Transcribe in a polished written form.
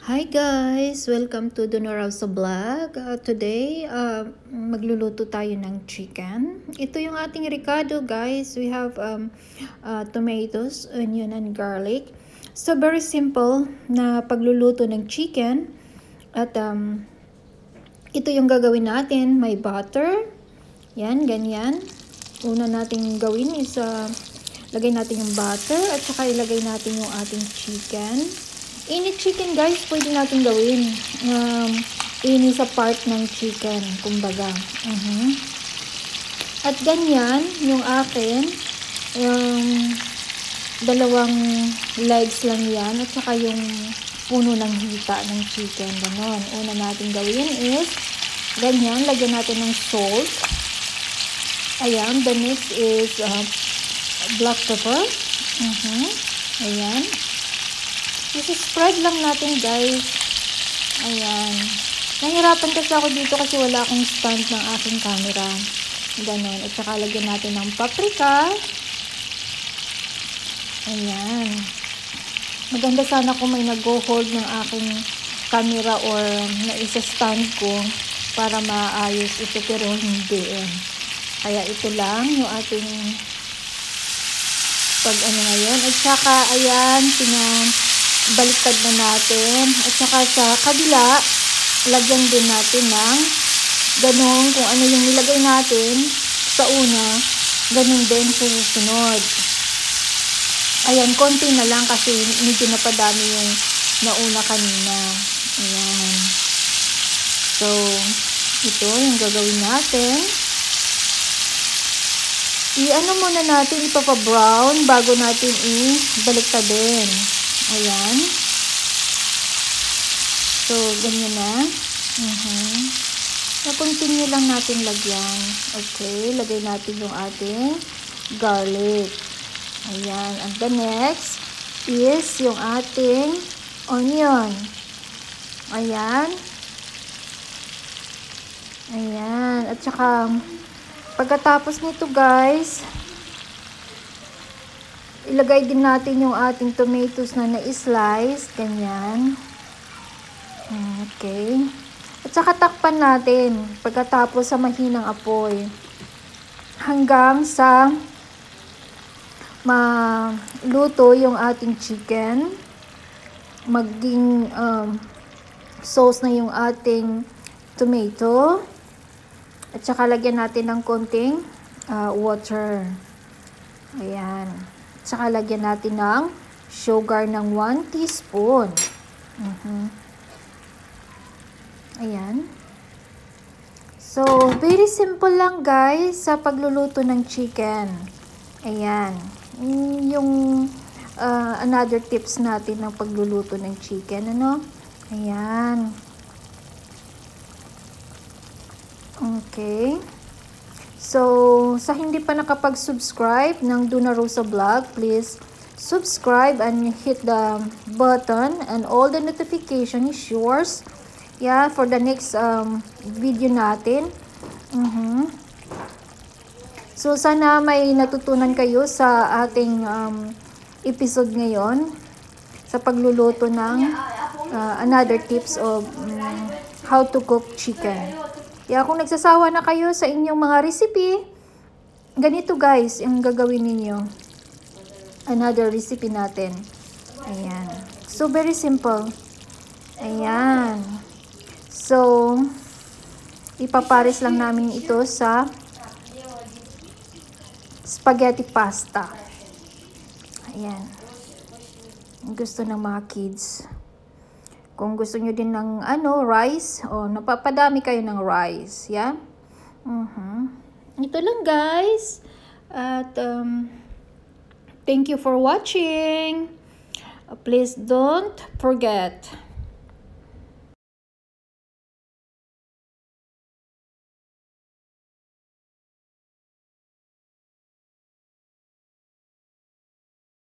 Hi guys! Welcome to Donorazo Vlog. Today, magluluto tayo ng chicken. Ito yung ating ricado guys. We have tomatoes, onion, and garlic. So, very simple na pagluluto ng chicken. At ito yung gagawin natin. May butter. Yan, ganyan. Una nating gawin is lagay natin yung butter at saka ilagay natin yung ating chicken. Any chicken guys, pwede natin gawin. Any sa part ng chicken, kumbaga. At ganyan, yung akin, dalawang legs lang yan. At saka yung puno ng hita ng chicken. Ganon. Una natin gawin is, ganyan, lagyan natin ng salt. Ayan, the next is black pepper. Ayan. Spread lang natin guys. Ayan. Nahirapan kasi ako dito kasi wala akong stand ng aking camera. Ganon. At saka lagyan natin ng paprika. Ayan. Maganda sana kung may nag-hold ng aking camera or naisa-stand ko para maayos ito pero hindi Kaya ito lang yung ating ngayon. At saka ayan, baliktad na natin. At saka sa kabila, lagyan din natin ng ganun, kung ano yung nilagay natin sa una, ganun din sa susunod. Ayan, konti na lang kasi medyo napadami yung nauna kanina. Ayan. So, ito yung gagawin natin. I-ano muna natin, ipapa-brown bago natin i-baliktad din. Ayan. So, ganyan na. Na-continue lang natin lagyan. Okay, lagay natin yung ating garlic. Ayan. And the next is yung ating onion. Ayan. Ayan. At saka, pagkatapos nito guys, ilagay din natin yung ating tomatoes na na-slice. Ganyan. Okay. At saka takpan natin pagkatapos sa mahinang apoy. Hanggang sa maluto yung ating chicken. Maging sauce na yung ating tomato. At saka lagyan natin ng konting water. Ayan. At saka lagyan natin ng sugar ng 1 teaspoon. Ayan. So, very simple lang guys sa pagluluto ng chicken. Ayan. Yung another tips natin ng pagluluto ng chicken. Ayan. Okay. So, sa hindi pa nakapag-subscribe ng Donorazo Vlog, please subscribe and hit the button and all the notification is yours. Yeah, for the next video natin. So, sana may natutunan kayo sa ating episode ngayon sa pagluluto ng another tips of how to cook chicken. Kaya kung nagsasawa na kayo sa inyong mga recipe, ganito guys, yung gagawin ninyo. Another recipe natin. Ayan. So, very simple. Ayan. So, ipapares lang namin ito sa spaghetti pasta. Ayan. Gusto ng mga kids. Kung gusto nyo din ng rice, napapadami kayo ng rice, yeah? Ito lang guys. At thank you for watching. Please don't forget